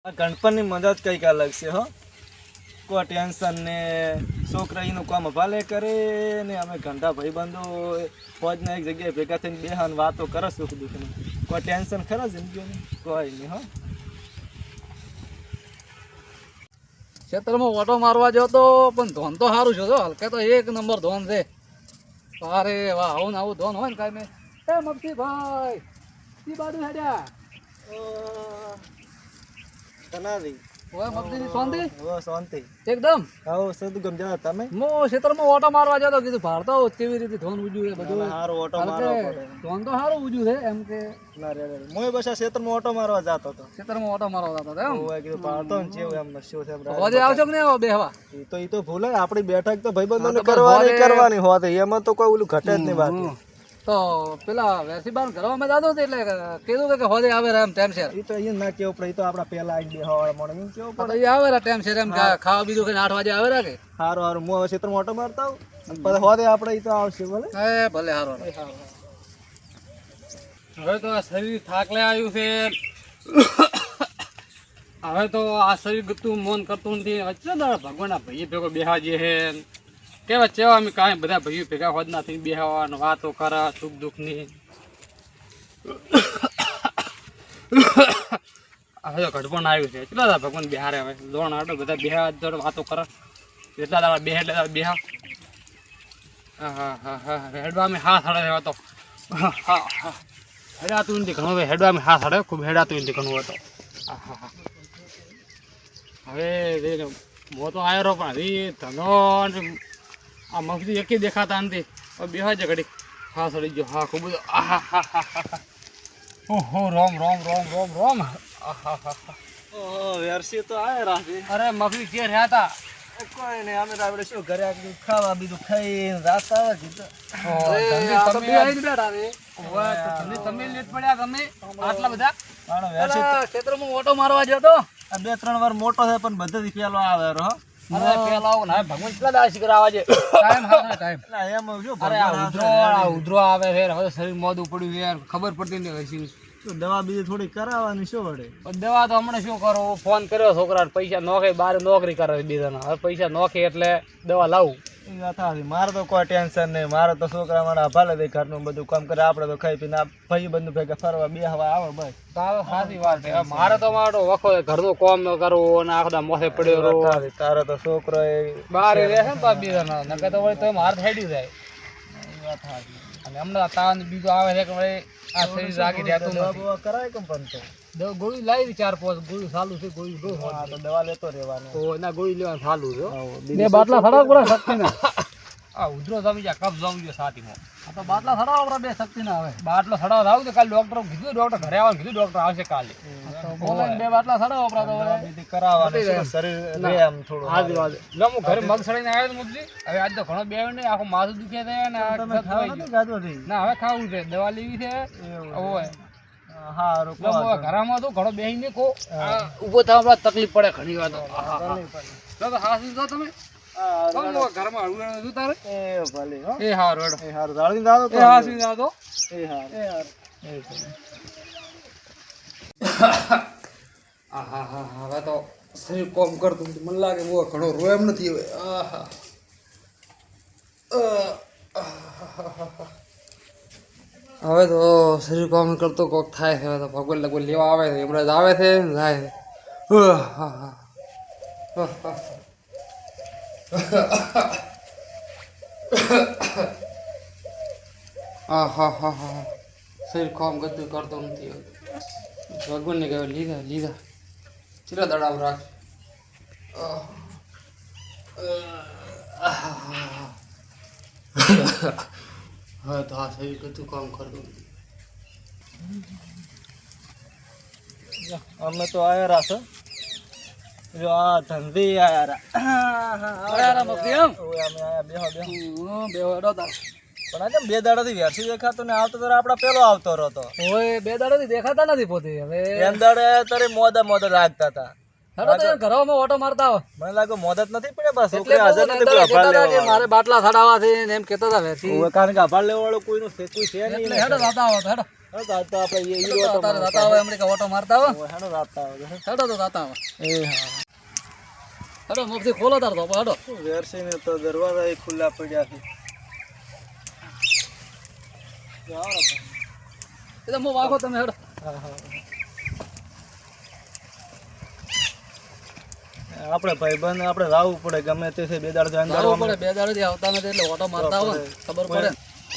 આ ગણપણની મદદ કંઈક અલગ છે હો. કોઈ ટેન્શન ને છોકરા એનું કામ ભાલે કરે ને અમે ઘંટા ભાઈબંધો ફોજના એક જગ્યાએ ભેગા થઈને બેહાન વાતો કરે સુખ દુઃખની. કોઈ ટેન્શન ખરા જિંદગીની? કોઈ નહીં હો. ખેતરમાં ઓટો મારવા ગયો તો પણ ધોન તો સારું છે તો હલકે તો એક નંબર ધોન છે. અરે વાહ, આવું ને આવું ધોન હોય ને કાંઈ મેં મગથી ભાઈ ઈ બાજુ હેડ્યા તનાવી ઓય મગથી શાંતિ શાંતિ એકદમ. આવો સદુ ગમ જા તમે. હું ખેતરમાં ઓટો મારવા જતો કીધું ભારતો કેવી રીતે ધોન ઉજ્યું છે બધું. હારો ઓટો હલકે મારવો પડે. ધોન તો સારું ઉજ્યું છે એમ કે ના રે રે મોય બસ આ ક્ષેત્રમાં ઓટો મારવા જતો હતો. ખેતરમાં ઓટો મારવા જતો એમ. ઓય કીધું ભારતો ને જેવું એમ નસ્યો છે એમ હોજે આવશો કે નહીં આવો બેહવા? ઈ તો ભૂલે આપણી બેઠક તો ભાઈબંધોને કરવાની હોત. એમાં તો કોઈ ઓલું ઘટે જ નહીં વાત. તો પેલા વેસીબાન ઘરમાં જતો એટલે કીધું કે હોજે આવે એમ ટાઈમ છે. ઈ તો અહીંયા ના કેવું પડે. ઈ તો આપડા પેલા આઈ બેહવા મળે એમ કેવું પડે. તો આવે ટાઈમ છે એમ ખાવા બીજું કઈ 8 વાગે આવે કે હારું હારું હું હવે ક્ષેત્રમાં ઓટો મારતા આવું પછી હોદે આપણે ઈ તો આવશે ભલે. એ ભલે હારો. હવે તો આ શરીર થાકલે આવ્યું છે. હવે તો આ શરીર ગતું મન કરતું નથી. વચ્ચે ભગવાનના ભાઈ ભેગો બેહા જે છે કેવા ચેવા અમે કાંઈ બધા ભાઈઓ ભેગા હોદના થઈ બેહવાનું વાતો કરે સુખ દુઃખની. હવે તો ઘડપણ આવ્યું છે કેટલા દાડા ભગવાન બિહારે હવે લોણ આટો બધા બેહા જોડે વાતો કરે એટલા દાડા બે એટલે બેહા. હા હેડવા અમે હાથ હડે હતો. હેડાતું નથી ઘણું હેડવા અમે હાથ હડે ખૂબ હેડાતું નથી ઘણું હતો. હવે મો તો આવ્યો રહ્યો પણ હજી ધનો આ મગજી એકે દેખાતા નથી. હવે બેહા છે ઘડી હા સડી ગયો. હા ખૂબ ઓહો રોમ રોમ રોમ રોમ રોમ. વેરસી તો આયા રાખી. અરે મગજી કે રહ્યા હતા કોઈ નહીં અમે તો આપણે શું ઘરે આવીને ખાવા બીજું ખાઈને રાત આવે કીધું. તમે લેટ પડ્યા તમે આટલા બધા આનો વેરસી તો ક્ષેત્રમાં ઓટો મારવા જતો. આ 2-3 વાર મોટો થાય પણ બધાથી પેલો આવે રહો. અરે પેલા આવો ને ભગવાન કેટલા દાડા શીખરાવા છે ટાઈમ હાથે ટાઈમ. ના એમ શું અરે આ ઉધરો આવે છે હવે શરીર મોદું પડ્યું છે યાર ખબર પડતી નહીં. દવા બીજી થોડી કરાવવાની શું વડે. દવા તો હમણાં શું કરું ફોન કર્યો છોકરા પૈસા નોખે બહાર નોકરી કરે બીજાના. હવે પૈસા નોખે એટલે દવા લાવું. એ વાત સાચી. મારે તો કોઈ ટેન્શન નહીં. મારે તો છોકરા મારા ભાલે દે ઘરનું બધું કામ કરે. આપણે તો ખાઈ પીને ભાઈ બંધ ભેગા ફરવા બે હવા આવે બસ. સાચી વાત છે. મારે તો મારો વખો ઘરનું કામ ન કરવું અને આખા મોસે પડ્યો રહો. તારે તો છોકરો એ બહાર રહે છે ને બીજાના નકર તો વળી તો મારે હેડી જાય. એ વાત સાચી. અને હમણાં તાવ બીજું આવે છે કે વળી આ શરીર જાગી રહેતું દવા નથી. બવા કરાય કેમ પણ તો ગોળી લાવી 4-5 ગોળી ચાલુ છે. ગોળી બહુ હા તો દવા લેતો રહેવાનું. તો એના ગોળી લેવાનું ચાલુ છે. બે બાટલા સડાવ પડે શક્તિ ના. આ ઉધરો જમી જાય કફ જમી જાય સાતીમાં. આ તો બાટલા સડાવ આપણે બે શક્તિ ના આવે. બાટલો સડાવ આવું તો કાલે ડોક્ટર કીધું ડોક્ટર ઘરે આવવાનું કીધું ડોક્ટર આવશે કાલે. બોલાઈને બે બાટલા સડાવ આપણે તો બીજી કરાવવાનું શું શરીર રે આમ થોડું. હાજી વાત. લો હું ઘરે મગ સડીને આવ્યો તો મુકજી. હવે આજ તો ઘણો બેવ ને આખું માથું દુખે છે ને તમે ખાવા નથી ખાધું હજી? ના હવે ખાવું છે દવા લેવી છે. ઓય હારું લો હું ઘરમાં તો ઘણો બેહીને કો ઊભો થવા તકલીફ પડે ઘણી વાર. તો હાસી જો તમે ઘરમાં હળવું હતું તારે. એ ભલે હો. એ હાર હેડો. એ હારું દાળી દાદો એ હાસી દાદો. એ હાર એ હાર એ ભલે. હવે તો શરીર કોમ કરતું મને લાગે બહુ ઘણો રોય એમ નથી હવે. હવે તો શરીર કોમ કરતો કોક થાય છે. હવે તો ભગવાન લગભગ લેવા આવે છે હમણાં જ આવે છે ને જાય છે. શરીર કોમ ગતું કરતો નથી. ભગવાનને કહેવાય લીધા ચેલા દડાવ રાખ. હવે તો આ શરીર ગતું કામ કરતું નથી. અમે તો આયા રાસો જો આ ધંધી આયા રા. ઓય અમે આયા બેહો બેહો. પણ આજે 2 દાડાથી વેરસી દેખાતો ને આવતો તો આપડા પેલો આવતો રહતો. ઓય 2 દાડાથી દેખાતા નથી પોતે. હવે એમ દાડે તારે મોદા લાગતા હતા. હેડો તો ઘરમાં ઓટો મારતા હોય. મને લાગે મોદત નથી પડ્યા બસ છોકરી હાજર નથી પેલા ભાળ લેવા. મારે બાટલા સડાવા છે ને એમ કહેતા હતા વેરસી. ઓય કારણ કે ભાળ લેવા વાળો કોઈનું છે કોઈ છે નહીં. હેડો દાદા આવો હેડો. હા, તો આજ તો આપણે એ હેડો તો તારે જાતા આવે અમેરિકા ઓટો મારતા આવે હેડો રાતા આવે હેડો તો જાતા આવે એ હા હેડો મોક્ષી ખોલો તાર ધોપો હેડો વેરસીને તો દરવાજા એ ખુલ્લા પડ્યા છે એ તો હું વાગો તમે હેડો હા હા આપણે ભાઈબંધ આપણે રાવવું પડે ગમે તે છે બે દાડ જાવું પડે બે દાડેથી આવતા નથી એટલે ઓટો મારતા આવે ને ખબર પડે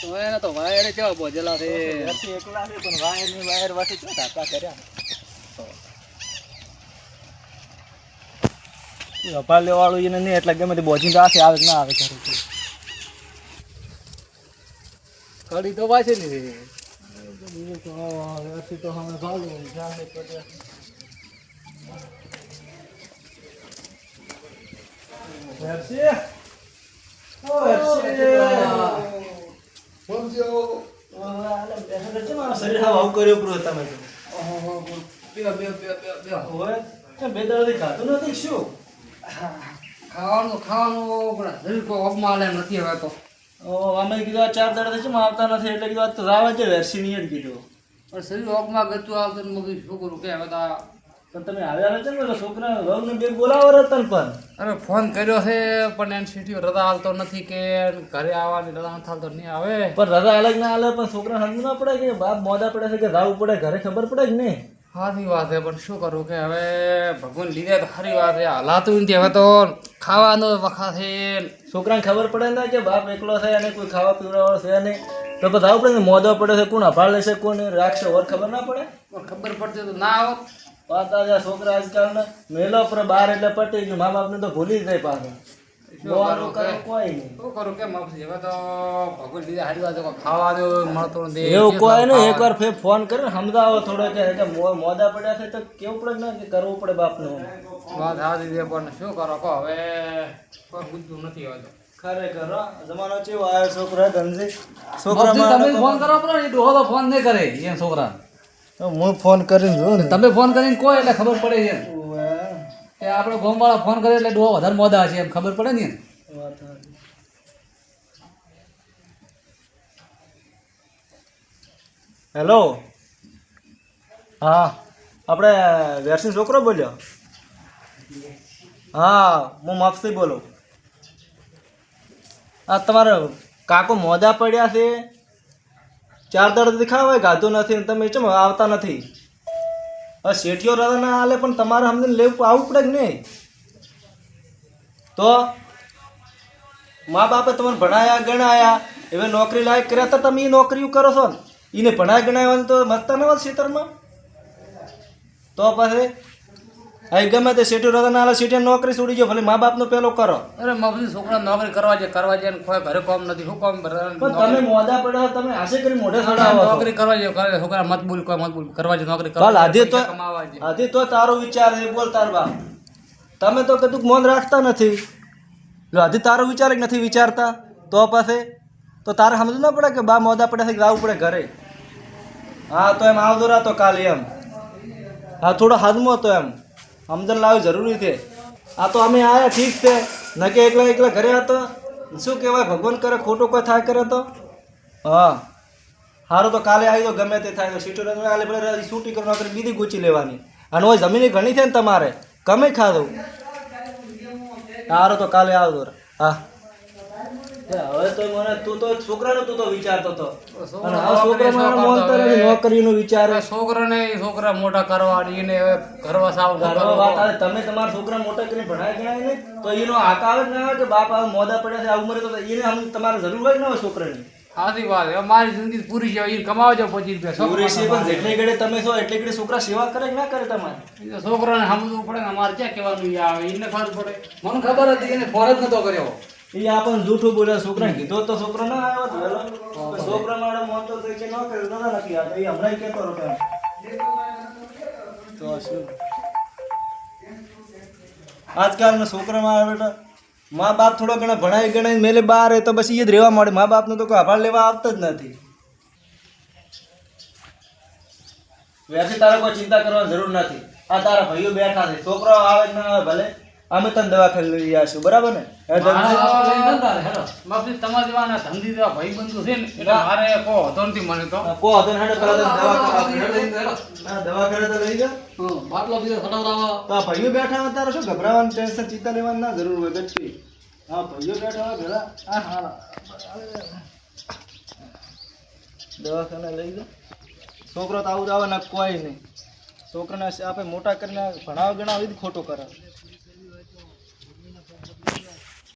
તો એને તો વાયરે કેવા બોજેલા છે એકલા છે પણ વાયરની વાયર વાથી શું ધાકા કર્યા અપાર લેવાળું એને નહીં એટલે ગમે તે બોજીને તો આવે કે ના આવે ઘરે કડી તો વાંચે નહીં બીજું તો વેરસી તો હવે ભાલું જાણે પડ્યા વેરસી ઓ વેરસી શરીર હાવ આવું કર્યું પૂરું તમે બે દાડાથી ખાતું નથી શું ખાવાનું પણ શરીર કોઈ ઓપમાં નથી હવે તો અમે કીધું આ 4 દાડા છે આવતા નથી એટલે કીધું આ તો રાવા છે વેરસી નહીં જ કીધું પણ શરીર ઓપમાં ગતું આવતું ને મગજ શું કરું કે હવે તો પણ તમે આવ્યા છે ને છોકરા વહુને બે બોલાવો રતન પણ અરે ફોન કર્યો છે પણ એન સિટી રજા હાલતો નથી કે ઘરે આવવાની રજા નથી હાલતો નહીં આવે પણ રજા અલગ ના હાલે પણ છોકરા સમજ ના પડે કે બાપ મોડા પડે છે કે રાવું પડે ઘરે ખબર પડે કે નહીં સારી વાત છે પણ શું કરું કે હવે ભગવાન લીધે તો સારી વાત છે હલાતું નથી હવે તો ખાવાનો વખા છે છોકરાને ખબર પડે ને કે બાપ એકલો છે અને કોઈ ખાવા પીવડાવાળો છે નહીં તો પછી રાવું પડે ને મોદો પડે છે કોણ અભાળ લેશે કોણ રાખશે ઓર ખબર ના પડે પણ ખબર પડતી તો ના આવત વાત આજે છોકરા આજકાલના મેલો પર બહાર એટલે પટી ગયું મા બાપને તો ભૂલી જ જાય પાછું કોઈ નહીં શું કરું કેમ આપશે હવે તો ભગવાન લીધે સારી વાત છે ખાવાનું મળતો નથી એવું કોઈ ને એકવાર ફોન કરીને સમજાવો થોડો કે મોદા પડ્યા છે તો કેવું પડે ને કે કરવું પડે બાપનું વાત સારી છે પણ શું કરો કહો હવે કોઈ બુદ્ધું નથી હવે તો ખરેખર જમાનો કેવો આવ્યો છોકરા ધનજી તમે ફોન કરો પડે એ ડોહો તો ફોન નહીં કરે એમ છોકરા હું ફોન કરીને જોઉં તમે ફોન કરીને કોઈ એટલે ખબર પડે છે કે આપણે ગોમવાળા ફોન કરે એટલે ડોહો વધારે મોદા છે એમ ખબર પડે ને હેલો હા આપણે વેરસિંહ છોકરો બોલ્યો હા હું માફથી બોલું આ તમારે કાકો મોદા પડ્યા છે 4 દાડાથી ખાવાય ગાધું નથી ને તમે ચમ આવતા નથી હવે શેઠિયો રજા ના હાલે પણ તમારે સમજીને લેવું આવવું પડે કે નહીં તો મા બાપે તમને ભણાયા ગણાયા હવે નોકરી લાયક કર્યા તો તમે એ નોકરીઓ કરો છો ને એને ભણાય ગણાવ્યા તો મતતા ન હોત ખેતરમાં તો પછી અહીં ગમે તે શેઠિયો રજા ના હાલે શેઠિયા નોકરી છોડી ગયો ભલે મા બાપનો પેલો કરો અરે મફતી છોકરા નોકરી કરવા જાય ને કોઈ ઘરે કામ નથી શું કામ પણ તમે મોદા પડ્યા તમે આશે કરી મોઢે ચડાવો છો. નોકરી કરવા જાય કરે છોકરા મત બોલ કોઈ મત બોલ કરવા જાય નોકરી ચાલ આજે તો પૈસા કમાવા જાય આજે તો તારો વિચાર છે બોલ તાર બાપ તમે તો કદુક મૌન રાખતા નથી લો આજે તારો વિચાર જ નથી વિચારતા તો પાસે તો તારે સમજવું ના પડે કે બા મોદા પડ્યા છે લાવવું પડે ઘરે હા તો એમ આવતો રાતો કાલે એમ હા થોડો હાથમાં તો એમ સમજણ લાવવી જરૂરી છે આ તો અમે આયા ઠીક છે ન કે એકલા ઘરે હતો શું કહેવાય ભગવાન કરે ખોટું કોઈ થાય કરે તો હા સારું તો કાલે આવી તો ગમે તે થાય તો સીટો કાલે ભલે છૂટી કરો નોકરી બીજી ગૂંચી લેવાની અને હોય જમીન ઘણી છે ને તમારે કમે ખાધું સારું તો કાલે આવજો હા હવે તો મને તું તો છોકરાનો તું તો વિચારતો હતો અને આ છોકરા મારા મોનતર નોકરીનું વિચારે છોકરા મોટા કરવા એને હવે ઘરવા સાવ ઘરવા વાત આવે તમે તમારા છોકરા મોટા કરીને ભણાય ગણાય ને તો એનો હાક આવે જ ના આવે કે બાપ આ મોદા પડ્યા છે આ ઉંમરે તો એને તમારે જરૂર હોય ને હોય છોકરાની સાચી વાત હવે મારી જિંદગી પૂરી છે એ કમાવજો 25 રૂપિયા પૂરી છે પણ જેટલી ઘડી તમે છો એટલી ઘડી છોકરા સેવા કરે કે ના કરે તમારે છોકરાને સમજવું પડે ને અમારે ક્યાં કહેવાનું આવે એને ખબર પડે મને ખબર હતી એને ફોન જ નતો કર્યો એ આપણને જૂઠું બોલ્યા છોકરાને કીધો તો છોકરો ના આવ્યો તો વેલો છોકરા મારા મોન તો કે ન કરે તો ના નથી આવતો એ હમણાં કહેતો રહો તો શું આજકાલના છોકરામાં આવે બેટા મા બાપ થોડો ઘણા ભણાઈ ગણાઈ મેલે બહાર તો બસ એ જ રહેવા મળે મા બાપનો તો કોઈ આભાર લેવા આવતો જ નથી વૈસે તારે કોઈ ચિંતા કરવાની જરૂર નથી આ તારા ભાઈઓ બેઠા છે છોકરાઓ આવે કે ના આવે ભલે અમે તને દવાખાને લઈ આવીશું બરાબર ને હે ધનજી? બાપજી તમારા જેવાના ધંધી જેવા ભાઈબંધો છે ને એટલે મારે કો હતો નથી મને તો કો હતો ને હેડો પેલા તને દવાખાને તો લઈ જા. બાટલો બીજો સડાવરાવા તો આ ભાઈઓ બેઠા હોય તારે શું ગભરાવાનું ટેન્શન ચિંતા લેવાની ના જરૂર હોય ગટકી. હા ભાઈઓ બેઠા હોય ભેળા. દવાખાને લઈ જા. છોકરો તો આવું જ આવે ને કોઈ નહીં. છોકરાને આપણે મોટા કરીને ભણાવ ગણાવી જ ખોટું કરે.